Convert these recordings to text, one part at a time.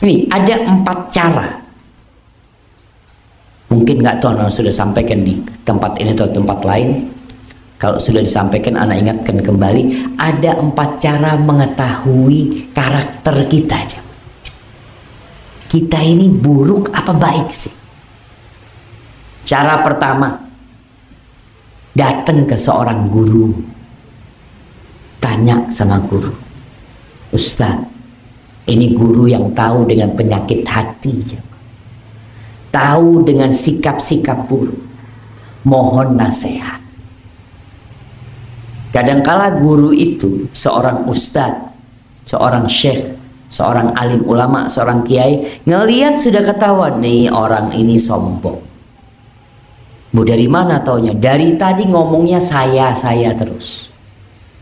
Ini ada 4 cara. Mungkin nggak tahu anak sudah sampaikan di tempat ini atau tempat lain. Kalau sudah disampaikan, anak ingatkan kembali. Ada 4 cara mengetahui karakter kita. Kita ini buruk apa baik sih? Cara pertama, datang ke seorang guru, tanya sama guru, Ustaz, ini guru yang tahu dengan penyakit hati, tahu dengan sikap-sikap buruk, mohon nasihat. Kadangkala guru itu seorang ustadz, seorang syekh, seorang alim ulama, seorang kiai, ngelihat sudah ketahuan nih orang ini sombong. Bu, dari mana taunya? Dari tadi ngomongnya saya terus.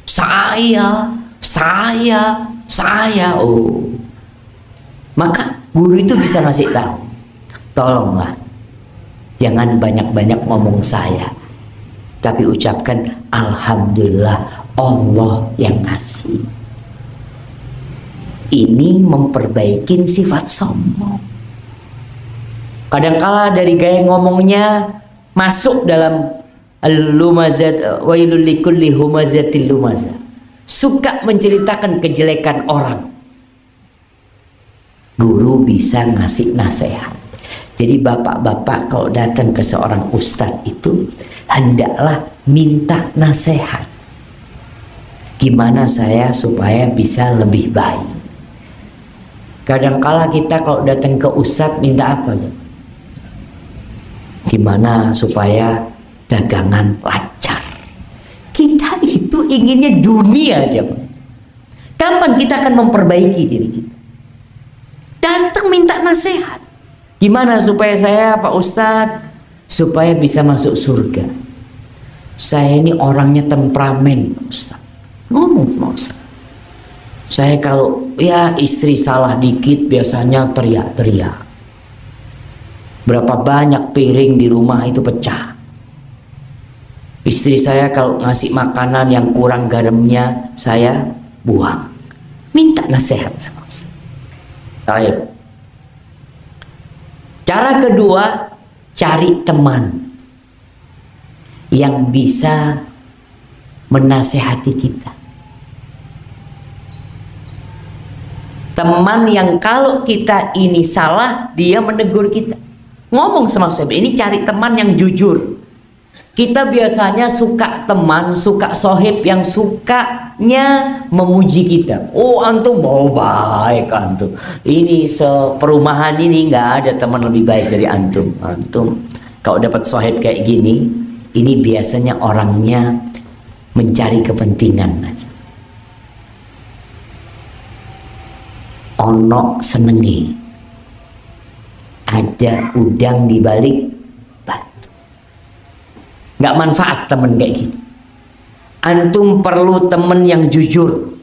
Saya. Oh. Maka guru itu bisa ngasih tahu, tolonglah jangan banyak-banyak ngomong saya, tapi ucapkan alhamdulillah Allah yang ngasih. Ini memperbaiki sifat sombong. Kadangkala dari gaya ngomongnya masuk dalam al-lumazat wailul likulli humazatil lumazah, suka menceritakan kejelekan orang. Guru bisa ngasih nasihat. Jadi bapak-bapak kalau datang ke seorang ustadz itu hendaklah minta nasihat. Gimana saya supaya bisa lebih baik. Kadangkala kita kalau datang ke ustadz minta apa aja? Gimana supaya dagangan lancar. Kita itu inginnya dunia aja. Kapan kita akan memperbaiki diri kita? Datang minta nasihat. Gimana supaya saya, Pak Ustadz, supaya bisa masuk surga? Saya ini orangnya temperamen, Ustadz. Ngomong sama Ustadz. Saya kalau ya istri salah dikit biasanya teriak-teriak. Berapa banyak piring di rumah itu pecah. Istri saya kalau ngasih makanan yang kurang garamnya, saya buang. Minta nasihat sama Ustaz. Baik. Cara kedua, cari teman yang bisa menasehati kita. Teman yang kalau kita ini salah, dia menegur kita. Ngomong sama saya, ini cari teman yang jujur. Kita biasanya suka teman, suka sohib yang sukanya memuji kita. Oh antum, oh baik antum. Ini seperumahan ini nggak ada teman lebih baik dari antum. Antum kalau dapat sohib kayak gini, ini biasanya orangnya mencari kepentingan aja. Ono senengi, ada udang di balik batu. Nggak manfaat temen kayak gini. Antum perlu temen yang jujur,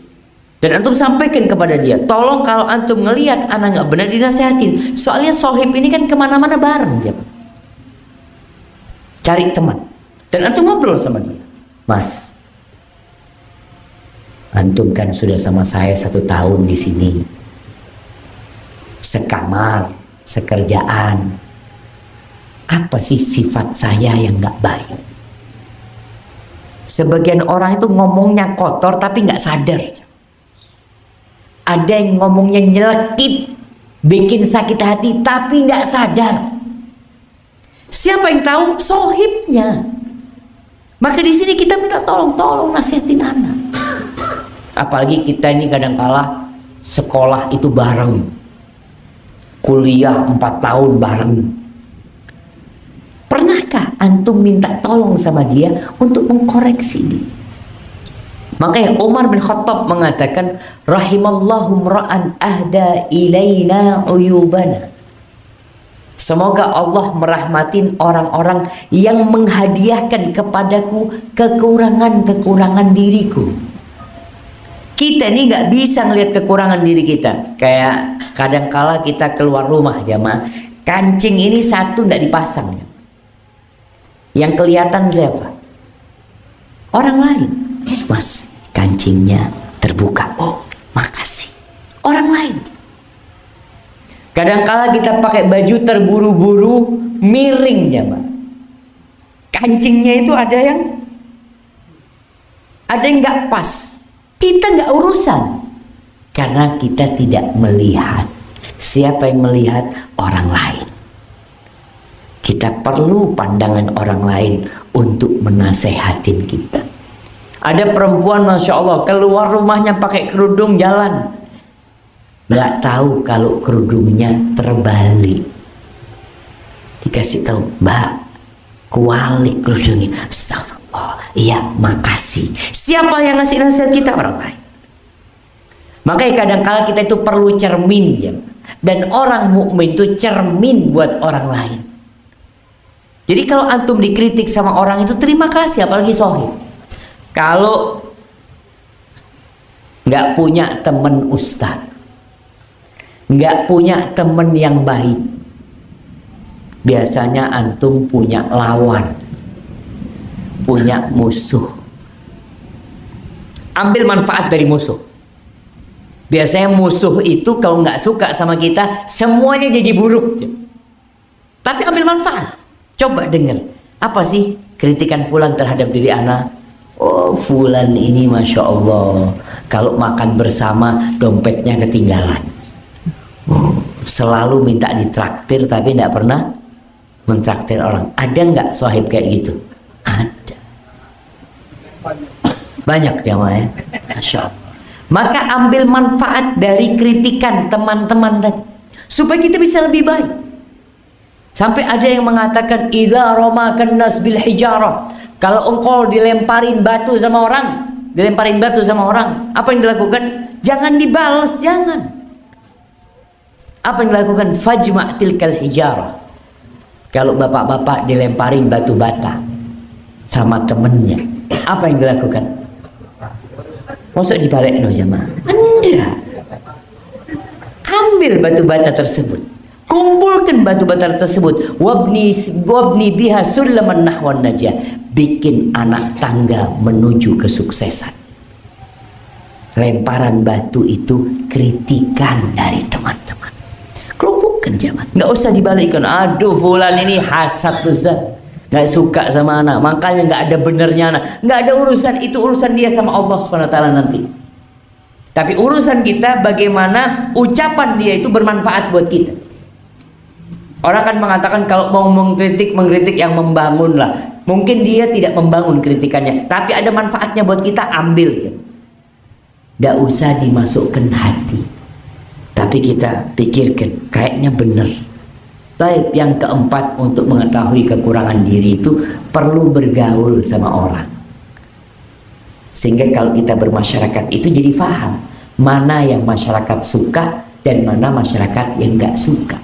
dan antum sampaikan kepada dia, tolong kalau antum ngelihat anak nggak benar dinasehatin. Soalnya sohib ini kan kemana-mana bareng aja. Cari teman dan antum ngobrol sama dia. Mas, antum kan sudah sama saya 1 tahun di sini, sekamar, sekerjaan. Apa sih sifat saya yang nggak baik? Sebagian orang itu ngomongnya kotor tapi nggak sadar. Ada yang ngomongnya nyelekit, bikin sakit hati tapi nggak sadar. Siapa yang tahu? Sohibnya. Maka di sini kita minta tolong nasihatin anak. Apalagi kita ini kadang-kala sekolah itu bareng, kuliah 4 tahun bareng. Pernahkah antum minta tolong sama dia untuk mengkoreksi dia? Makanya Umar bin Khattab mengatakan, rahimallahu mra'an ahda ilaina uyubana. Semoga Allah merahmatin orang-orang yang menghadiahkan kepadaku kekurangan-kekurangan diriku. Kita ini nggak bisa ngelihat kekurangan diri kita. Kayak kadangkala kita keluar rumah jamaah, kancing ini satu nggak dipasang. Yang kelihatan siapa? Orang lain. Mas, kancingnya terbuka. Oh, makasih. Orang lain. Kadangkala kita pakai baju terburu-buru, miring jemaah. Kancingnya itu ada yang nggak pas. Kita nggak urusan karena kita tidak melihat. Siapa yang melihat? Orang lain. Kita perlu pandangan orang lain untuk menasehatin kita. Ada perempuan Masya Allah keluar rumahnya pakai kerudung jalan, nggak tahu kalau kerudungnya terbalik. Dikasih tahu, Mbak, kualik kerudungnya. Astagfirullah. Iya, makasih. Siapa yang ngasih nasihat kita? Orang lain. Makanya kadang-kala kita itu perlu cermin ya. Dan orang mukmin itu cermin buat orang lain. Jadi kalau antum dikritik sama orang itu terima kasih, apalagi sohib. Kalau nggak punya teman ustadz, nggak punya teman yang baik, biasanya antum punya lawan, punya musuh. Ambil manfaat dari musuh. Biasanya musuh itu kalau nggak suka sama kita, semuanya jadi buruk. Tapi ambil manfaat. Coba dengar, apa sih kritikan fulan terhadap diri ana? Oh, fulan ini Masya Allah, kalau makan bersama dompetnya ketinggalan. Oh, selalu minta ditraktir tapi tidak pernah mentraktir orang. Ada nggak sohib kayak gitu? Ada. Banyak jamaah ya. Masya Allah. Maka ambil manfaat dari kritikan teman-teman tadi supaya kita bisa lebih baik. Sampai ada yang mengatakan idza ramakan nas bil hijarah, kalau engkau dilemparin batu sama orang, apa yang dilakukan? Jangan dibalas, jangan. Apa yang dilakukan? Fajma' tilkal hijarah. Kalau bapak-bapak dilemparin batu bata sama temennya, apa yang dilakukan? Masuk dibalik no jamaah. Anda ambil batu bata tersebut, kumpulkan batu bata tersebut, wabni biha sulaman nahwan najah, bikin anak tangga menuju kesuksesan. Lemparan batu itu kritikan dari teman-teman. Kelompokkan jamaah, nggak usah dibalikkan. Aduh fulan ini hasad Ustaz, nggak suka sama anak, makanya nggak ada benernya anak. Nggak ada urusan, itu urusan dia sama Allah SWT nanti. Tapi urusan kita bagaimana ucapan dia itu bermanfaat buat kita. Orang kan mengatakan kalau mau mengkritik yang membangun lah. Mungkin dia tidak membangun kritikannya, tapi ada manfaatnya buat kita, ambil aja. Nggak usah dimasukkan hati, tapi kita pikirkan kayaknya bener. Baik, yang keempat, untuk mengetahui kekurangan diri itu perlu bergaul sama orang. Sehingga kalau kita bermasyarakat itu jadi paham mana yang masyarakat suka dan mana masyarakat yang nggak suka.